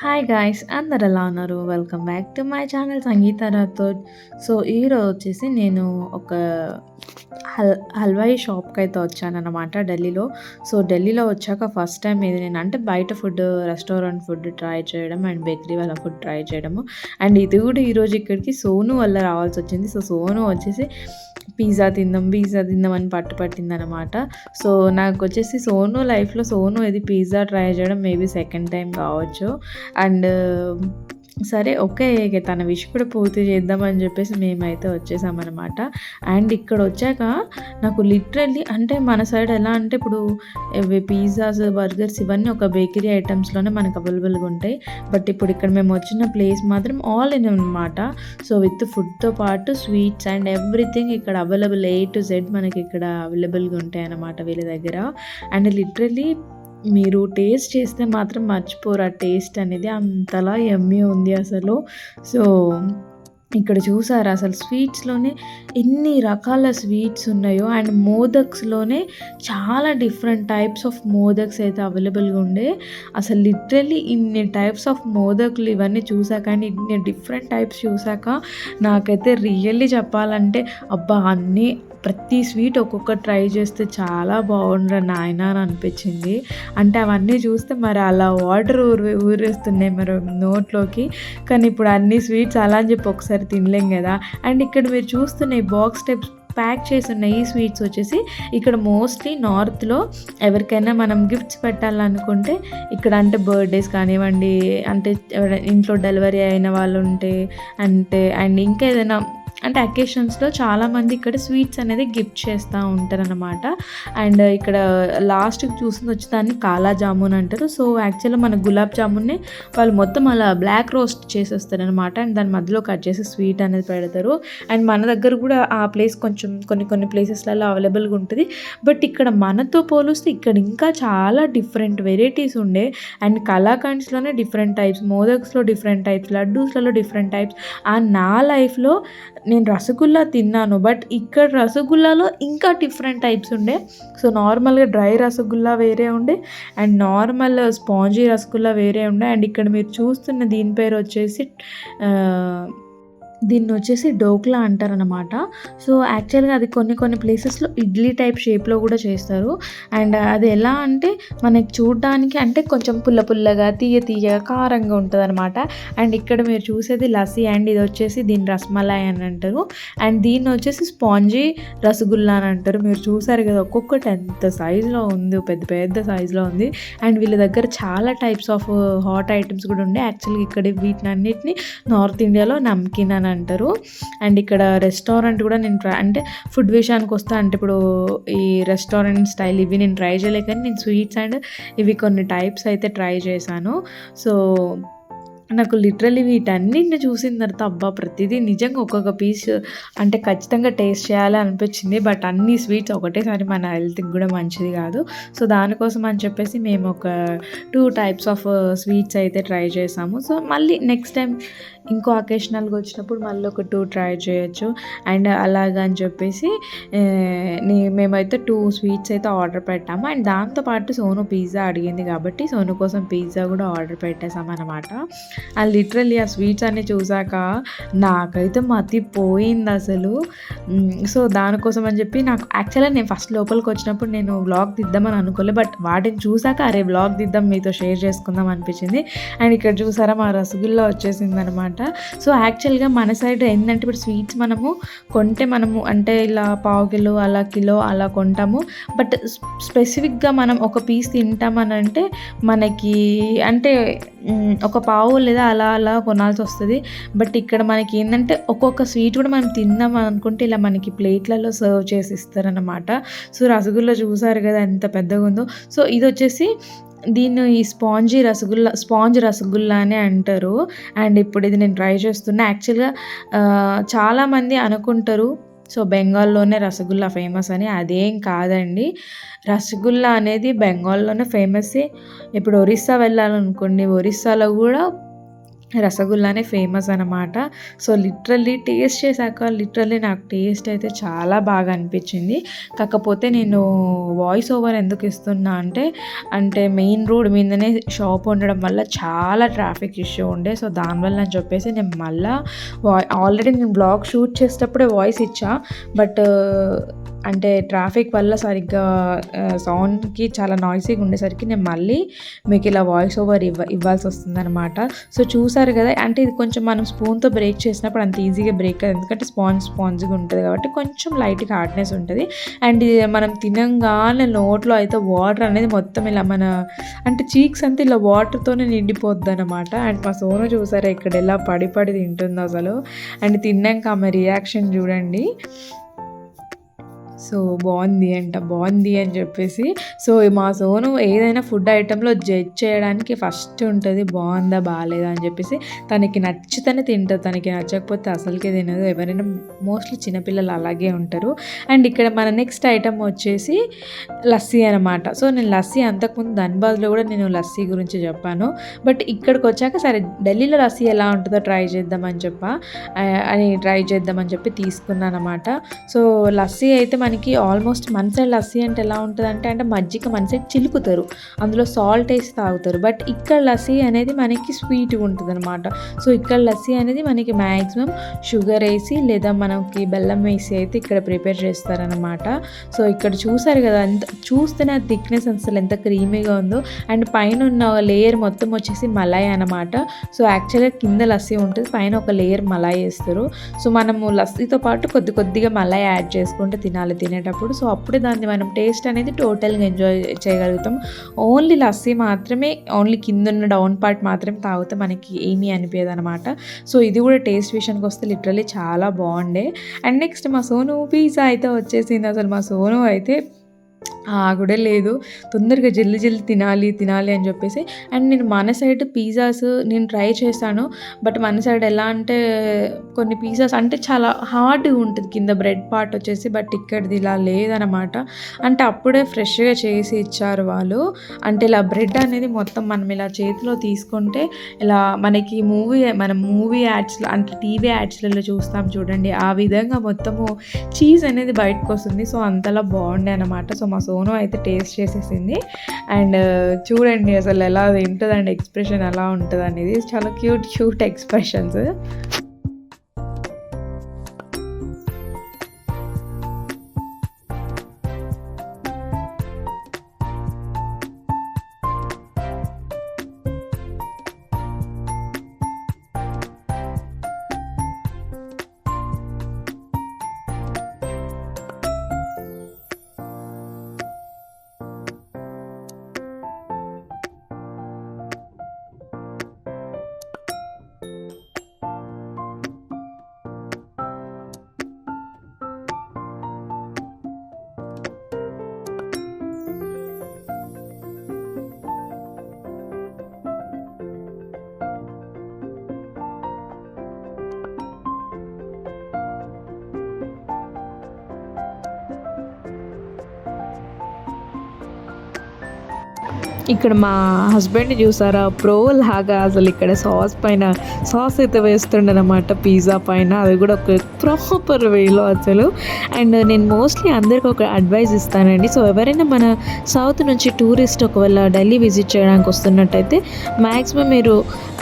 Hi guys, అందరు ఎలా ఉన్నారు? Welcome back to my channel Sangeeta Rathod. So ఈరోజు వచ్చేసి నేను ఒక హల్వాయి షాప్కి అయితే వచ్చానన్నమాట ఢిల్లీలో. సో ఢిల్లీలో వచ్చాక ఫస్ట్ టైం ఇది నేను అంటే బయట ఫుడ్, రెస్టారెంట్ ఫుడ్ ట్రై చేయడం అండ్ బేకరీ వాళ్ళ ఫుడ్ ట్రై చేయడము. అండ్ ఇది కూడా ఈరోజు ఇక్కడికి సోను వల్ల రావాల్సి వచ్చింది. సో సోను వచ్చేసి పిజ్జా తిందాం అని పట్టిందనమాట. సో నాకు వచ్చేసి సోను లైఫ్లో సోను ఇది పిజ్జా ట్రై చేయడం మేబీ సెకండ్ టైం కావచ్చు. అండ్ సరే ఓకే, ఇక తన విష్ కూడా పూర్తి చేద్దామని చెప్పేసి మేమైతే వచ్చేసామన్నమాట. అండ్ ఇక్కడ వచ్చాక నాకు లిటరల్లీ అంటే మన సైడ్ ఎలా అంటే ఇప్పుడు పిజ్జాస్, బర్గర్స్ ఇవన్నీ ఒక బేకరీ ఐటమ్స్లోనే మనకు అవైలబుల్గా ఉంటాయి. బట్ ఇప్పుడు ఇక్కడ మేము వచ్చిన ప్లేస్ మాత్రం ఆల్ ఇన్ అనమాట. సో విత్ ఫుడ్తో పాటు స్వీట్స్ అండ్ ఎవ్రీథింగ్ ఇక్కడ అవైలబుల్, A to Z మనకి ఇక్కడ అవైలబుల్గా ఉంటాయి అన్నమాట వీళ్ళ దగ్గర. అండ్ లిటరల్లీ మీరు టేస్ట్ చేస్తే మాత్రం మర్చిపోరు, ఆ టేస్ట్ అనేది అంతలా యమ్మీ ఉంది అసలు. సో ఇక్కడ చూసారా అసలు స్వీట్స్‌లోనే ఎన్ని రకాల స్వీట్స్ ఉన్నాయో. అండ్ మోదక్స్‌లోనే చాలా డిఫరెంట్ టైప్స్ ఆఫ్ మోదక్స్ అయితే అవైలబుల్‌గా ఉండే. అసలు లిటరల్లీ ఇన్ని టైప్స్ ఆఫ్ మోదకులు ఇవన్నీ చూసాక అండ్ ఇన్ని డిఫరెంట్ టైప్స్ చూసాక నాకైతే రియల్లీ చెప్పాలంటే అబ్బా! ప్రతి స్వీట్ ఒక్కొక్కటి ట్రై చేస్తే చాలా బాగుండురా నాయనా అని అనిపించింది. అంటే అవన్నీ చూస్తే మరి అలా వాటర్ ఊరేస్తున్నాయి మరి నోట్లోకి. కానీ ఇప్పుడు అన్ని స్వీట్స్ అలా అని చెప్పి ఒకసారి తినలేం కదా. అండ్ ఇక్కడ మీరు చూస్తున్న ఈ బాక్స్ టైప్స్ ప్యాక్ చేసి ఉన్న ఈ స్వీట్స్ వచ్చేసి ఇక్కడ మోస్ట్లీ నార్త్లో ఎవరికైనా మనం గిఫ్ట్స్ పెట్టాలనుకుంటే ఇక్కడ అంటే బర్త్డేస్ కానివ్వండి, అంటే ఇంట్లో డెలివరీ అయిన వాళ్ళు ఉంటే అండ్ ఇంకా ఏదైనా అంటే అకేషన్స్లో చాలామంది ఇక్కడ స్వీట్స్ అనేది గిఫ్ట్ చేస్తూ ఉంటారనమాట. అండ్ ఇక్కడ లాస్ట్కి చూసింది వచ్చి దాన్ని కాలా జామున్ అంటారు. సో యాక్చువల్గా మన గులాబ్ జామున్ని వాళ్ళు మొత్తం అలా బ్లాక్ రోస్ట్ చేసేస్తారనమాట. అండ్ దాని మధ్యలో కట్ చేసి స్వీట్ అనేది పెడతారు. అండ్ మన దగ్గర కూడా ఆ ప్లేస్ కొంచెం కొన్ని ప్లేసెస్లలో అవైలబుల్గా ఉంటుంది. బట్ ఇక్కడ మనతో పోలిస్తే ఇక్కడ ఇంకా చాలా డిఫరెంట్ వెరైటీస్ ఉండే. అండ్ కలాకండ్స్లోనే డిఫరెంట్ టైప్స్, మోదక్స్లో డిఫరెంట్ టైప్స్, లడ్డూస్లలో డిఫరెంట్ టైప్స్. నా లైఫ్లో నేను రసగుల్లా తిన్నాను, బట్ ఇక్కడ రసగుల్లాలో ఇంకా డిఫరెంట్ టైప్స్ ఉండే. సో నార్మల్గా డ్రై రసగుల్లా వేరే ఉండే అండ్ నార్మల్ స్పాంజీ రసగుల్లా వేరే ఉండే. అండ్ ఇక్కడ మీరు చూస్తున్న దీని పేరు వచ్చేసి దీన్ని వచ్చేసి డోక్లా అంటారనమాట. సో యాక్చువల్గా అది కొన్ని ప్లేసెస్లో ఇడ్లీ టైప్ షేప్లో కూడా చేస్తారు. అండ్ అది ఎలా అంటే మనకి చూడడానికి అంటే కొంచెం పుల్లగా తీయగా కారంగా ఉంటుంది అనమాట. అండ్ ఇక్కడ మీరు చూసేది లస్సీ అండ్ ఇది వచ్చేసి దీన్ని రస్మలాయ్ అని అంటారు. అండ్ దీన్ని వచ్చేసి స్పాంజీ రసగుల్లా అని అంటారు. మీరు చూసారు కదా ఒక్కొక్కటి ఎంత సైజులో ఉంది, పెద్ద సైజులో ఉంది. అండ్ వీళ్ళ దగ్గర చాలా టైప్స్ ఆఫ్ హాట్ ఐటమ్స్ కూడా ఉండే. యాక్చువల్గా ఇక్కడ వీటిని అన్నిటిని నార్త్ ఇండియాలో నమ్కిన్ అని అంటారు. అండ్ ఇక్కడ రెస్టారెంట్ కూడా నేను అంటే ఫుడ్ విషయానికి వస్తా అంటే ఇప్పుడు ఈ రెస్టారెంట్ స్టైల్ ఇవి నేను ట్రై చేయలేక కానీ నేను స్వీట్స్ అండ్ ఇవి కొన్ని టైప్స్ అయితే ట్రై చేశాను. సో నాకు లిటరల్లీ వీటన్నిటిని చూసిన తర్వాత అబ్బా ప్రతిదీ నిజంగా ఒక్కొక్క పీస్ అంటే ఖచ్చితంగా టేస్ట్ చేయాలి అనిపించింది. బట్ అన్ని స్వీట్స్ ఒకటేసారి మన హెల్త్కి కూడా మంచిది కాదు. సో దానికోసం అని చెప్పేసి మేము ఒక 2 టైప్స్ ఆఫ్ స్వీట్స్ అయితే ట్రై చేసాము. సో మళ్ళీ నెక్స్ట్ టైం ఇంకో అకేషనల్గా వచ్చినప్పుడు మళ్ళీ ఒక 2 ట్రై చేయొచ్చు. అండ్ అలాగని చెప్పేసి మేమైతే 2 స్వీట్స్ అయితే ఆర్డర్ పెట్టాము. అండ్ దాంతోపాటు సోను పిజ్జా అడిగింది కాబట్టి సోను కోసం పిజ్జా కూడా ఆర్డర్ పెట్టేసామన్నమాట. లిటరల్లీ ఆ స్వీట్స్ అన్నీ చూసాక నాకైతే మతిపోయింది అసలు. సో దానికోసం అని చెప్పి నాకు యాక్చువల్గా నేను ఫస్ట్ లోపలికి వచ్చినప్పుడు నేను వ్లాగ్ తీద్దామని అనుకోలేదు. బట్ వాటిని చూసాక అరే వ్లాగ్ తీద్దాం మీతో షేర్ చేసుకుందాం అనిపించింది. అండ్ ఇక్కడ చూసారా మా రసగుల్లా వచ్చేసింది అనమాట. సో యాక్చువల్గా మన సైడ్ ఏంటంటే ఇప్పుడు స్వీట్స్ మనము అంటే ఇలా పావు కిలో అలా కిలో అలా కొంటాము. బట్ స్పెసిఫిక్గా మనం ఒక పీస్ తింటామని అంటే మనకి అంటే ఒక పావు లేదా అలా కొనాల్సి వస్తుంది. బట్ ఇక్కడ మనకి ఏంటంటే ఒక్కొక్క స్వీట్ కూడా మనం తిందాం అనుకుంటే ఇలా మనకి ప్లేట్లలో సర్వ్ చేసి ఇస్తారనమాట. సో రసగుల్లా చూసారు కదా ఎంత పెద్దగా ఉందో. సో ఇది వచ్చేసి దీన్ని ఈ స్పాంజ్ రసగుల్లా అనే అంటారు. అండ్ ఇప్పుడు ఇది నేను ట్రై చేస్తున్నా. యాక్చువల్గా చాలామంది అనుకుంటారు సో బెంగాల్లోనే రసగుల్లా ఫేమస్ అని. అదేం కాదండి, రసగుల్లా అనేది బెంగాల్లోనే ఫేమస్. ఇప్పుడు ఒరిస్సా వెళ్ళాలనుకోండి, ఒరిస్సాలో కూడా రసగుల్లానే ఫేమస్ అనమాట. సో, టేస్ట్ చేశాక నాకు టేస్ట్ అయితే చాలా బాగా అనిపించింది. కాకపోతే నేను వాయిస్ ఓవర్ ఎందుకు ఇస్తున్నా అంటే మెయిన్ రోడ్ మీదనే షాప్ ఉండడం వల్ల చాలా ట్రాఫిక్ ఇష్యూ ఉండే. సో, దానివల్ల అని చెప్పేసి నేను మళ్ళా ఆల్రెడీ నేను బ్లాగ్ షూట్ చేసేటప్పుడే వాయిస్ ఇచ్చా. బట్ అంటే ట్రాఫిక్ వల్ల సరిగ్గా సౌండ్‌కి చాలా నాయిసీగా ఉండేసరికి నేను మళ్ళీ మీకు ఇలా వాయిస్ ఓవర్ ఇవ్వాల్సి వస్తుందనమాట. సో, చూసారు కదా! అంటే ఇది కొంచెం మనం స్పూన్‌తో బ్రేక్ చేసినప్పుడు అంత ఈజీగా బ్రేక్ కాదు. ఎందుకంటే స్పాంజ్‌గా ఉంటది కాబట్టి కొంచెం లైట్‌గా హార్డ్‌నెస్ ఉంటది. అండ్ ఇది మనం తినంగానే నోట్లో అయితే వాటర్ అనేది మొత్తం ఇలా అంటే చీక్స్ అంతా ఇలా వాటర్‌తోనే నిండిపోద్దనమాట. అండ్ మా సోను చూసారా ఇక్కడ ఎలా పడి పడి తింటుందో అసలు. అండ్ తిన్నాక ఆమె రియాక్షన్ చూడండి. సో, బావుంది అని చెప్పేసి. సో, మా సోను ఏదైనా ఫుడ్ ఐటెంలో జడ్జ్ చేయడానికి ఫస్ట్ ఉంటది. బావుందా? బాలేదా? అని చెప్పేసి. తనకి నచ్చితేనే తింటది. తనకి నచ్చకపోతే అసలుకే తినదు. ఎవరైనా మోస్ట్‌లీ చిన్నపిల్లలు అలాగే ఉంటారు. అండ్ ఇక్కడ మన నెక్స్ట్ ఐటెమ్ వచ్చేసి లస్సీ అనమాట. సో, నేను లస్సీ అంతకుముందు ధన్‌బాద్‌లో కూడా నేను లస్సీ గురించి చెప్పాను. బట్ ఇక్కడికొచ్చాక సరే ఢిల్లీలో లస్సీ ఎలా ఉంటుందో ట్రై చేద్దామని చెప్పి తీసుకున్నాననమాట. సో, లస్సీ అయితే మనకి ఆల్మోస్ట్ మన సైడ్ లస్సీ అంటే ఎలా ఉంటదంటే మజ్జిగ మన సైడ్ చిలుకుతారు. అందులో సాల్ట్ ఏసి తాగుతారు. బట్ ఇక్కడ లస్సీ అనేది మనకి స్వీట్‌గా ఉంటదనమాట. సో, ఇక్కడ లస్సీ అనేది మనకి మ్యాక్సిమం షుగర్ ఏసి లేదా మనకి బెల్లం వేసి అయితే ఇక్కడ ప్రిపేర్ చేస్తారనమాట. సో, ఇక్కడ చూసారు కదా! చూస్తేనే ఆ థిక్‌నెస్ అసలు ఎంత క్రీమీగా ఉందో. అండ్ పైన ఉన్న లేయర్ మొత్తం వచ్చేసి మలాయ్ అనమాట. సో, యాక్చువల్‌గా కింద లస్సీ ఉంటది. పైన ఒక లేయర్ మలాయ్ ఏస్తారు. సో, మనము లస్సీతో పాటు కొద్దిగా మలాయ్ యాడ్ చేసుకుంటే తినాలి తినేటప్పుడు. సో, అప్పుడే దాన్ని మనం టేస్ట్ అనేది టోటల్‌గా ఎంజాయ్ చేయగలుగుతాం. ఓన్లీ లస్సీ మాత్రమే ఓన్లీ కిందున్న డౌన్ పార్ట్ మాత్రమే తాగితే మనకి ఏమీ అనిపియదనమాట. సో, ఇది కూడా టేస్ట్ విషయానికి వస్తే లిటరల్లీ చాలా బాగుండే. అండ్ నెక్స్ట్ మా సోను పిజ్జా అయితే వచ్చేసింది. అసలు మా సోను అయితే ఆగుడే లేదు. తొందరగా జల్దీ తినాలి అని చెప్పేసి. అండ్ నేను మన సైడ్ పిజ్జాస్ నేను ట్రై చేశాను. బట్ మన సైడ్ ఎలా అంటే కొన్ని పిజ్జాస్ అంటే చాలా హార్డ్‌గా ఉంటది కింద బ్రెడ్ పార్ట్ వచ్చేసి. బట్ ఇక్కడిది ఇలా లేదనమాట. అంటే అప్పుడే ఫ్రెష్‌గా చేసి ఇచ్చారు వాళ్ళు. అంటే ఇలా బ్రెడ్ అనేది మొత్తం మనం ఇలా చేతిలో తీసుకుంటే ఇలా మనకి మనం మూవీ యాడ్స్‌లో అంటే టీవీ యాడ్స్‌లలో చూస్తాం చూడండి. ఆ విధంగా మొత్తము చీజ్ అనేది బయటకొస్తుంది. సో, అంతలా బాగుండే అనమాట. సో, మా సోను అయితే టేస్ట్ చేసేసింది. అండ్ చూడండి అసలు ఎలా తింటదండి, ఎక్స్ప్రెషన్ ఎలా ఉంటదనేది. చాలా క్యూట్ ఎక్స్ప్రెషన్స్. ఇక్కడ మా హస్బెండ్‌ని చూసారా ప్రో లాగా అసలు ఇక్కడ సాస్ అయితే వేస్తుండనమాట పిజ్జా పైన. అది కూడా ఒక ప్రాపర్ వేలో అసలు. అండ్ నేను మోస్ట్‌లీ అందరికి ఒక అడ్వైస్ ఇస్తానండి. సో, ఎవరైనా మన సౌత్ నుంచి టూరిస్ట్ ఒకవేళ ఢిల్లీ విజిట్ చేయడానికి వస్తున్నట్టయితే మ్యాక్సిమం మీరు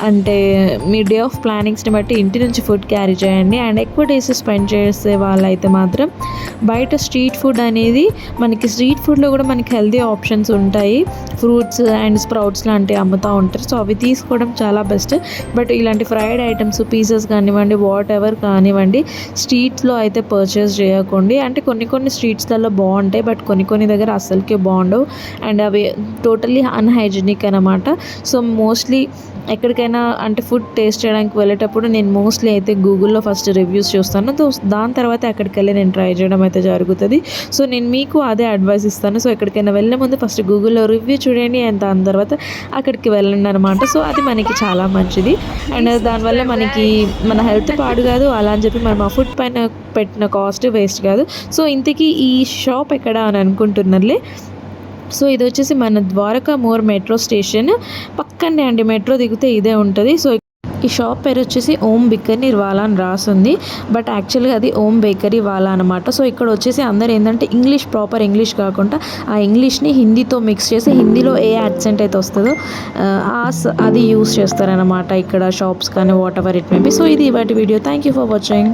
అంటే మీ డే ఆఫ్ ప్లానింగ్స్‌ని బట్టి ఇంటి నుంచి ఫుడ్ క్యారీ చేయండి. అండ్ ఎక్కువ డేస్ స్పెండ్ చేసే వాళ్ళైతే మాత్రం బయట స్ట్రీట్ ఫుడ్ అనేది మనకి స్ట్రీట్ ఫుడ్‌లో కూడా మనకి హెల్తీ ఆప్షన్స్ ఉంటాయి. ఫ్రూట్స్ అండ్ స్ప్రౌట్స్ లాంటివి అమ్ముతూ ఉంటారు. సో, అవి తీసుకోవడం చాలా బెస్ట్. బట్ ఇలాంటి ఫ్రైడ్ ఐటమ్స్ పిజ్జాస్ కానివ్వండి వాట్ ఎవర్ కానివ్వండి స్ట్రీట్స్లో అయితే పర్చేస్ చేయకండి. అంటే కొన్ని స్ట్రీట్స్లలో బాగుంటాయి. బట్ కొన్ని దగ్గర అస్సలకే బాగుండవు. అండ్ అవి టోటల్లీ అన్హైజీనిక్ అనమాట. సో, మోస్ట్లీ ఎక్కడికైనా అంటే ఫుడ్ టేస్ట్ చేయడానికి వెళ్ళేటప్పుడు నేను మోస్ట్లీ అయితే గూగుల్లో ఫస్ట్ రివ్యూస్ చూస్తాను. దాని తర్వాత అక్కడికి వెళ్ళి నేను ట్రై చేయడం అయితే జరుగుతుంది. సో, నేను మీకు అదే అడ్వైస్ ఇస్తాను. సో, ఎక్కడికైనా వెళ్ళే ముందు ఫస్ట్ గూగుల్లో రివ్యూ చూడండి. అండ్ దాని తర్వాత అక్కడికి వెళ్ళండి అనమాట. సో, అది మనకి చాలా మంచిది. అండ్ దానివల్ల మనకి మన హెల్త్ పాడు కాదు. అలా అని చెప్పి మనం ఆ ఫుడ్ పైన పెట్టిన కాస్ట్ వేస్ట్ కాదు. సో, ఇంతకీ ఈ షాప్ ఎక్కడ అని అనుకుంటున్నారులే. సో, ఇది వచ్చేసి మన ద్వారకా మోర్ మెట్రో స్టేషన్ పక్కనే అండి. మెట్రో దిగితే ఇదే ఉంటుంది. సో, ఈ షాప్ పేరు వచ్చేసి ఓం బేకరీ వాలా అని రాసుంది. బట్ యాక్చువల్గా అది ఓం బేకరీ వాలా అనమాట. సో ఇక్కడ వచ్చేసి అందరు ఏంటంటే ఇంగ్లీష్, ప్రాపర్ ఇంగ్లీష్ కాకుండా ఆ ఇంగ్లీష్ని హిందీతో మిక్స్ చేసి హిందీలో ఏ యాక్సెంట్ అయితే వస్తుందో అది యూస్ చేస్తారనమాట ఇక్కడ షాప్స్ కానీ what ever it may be. So ఇది వాటి video. Thank you for watching.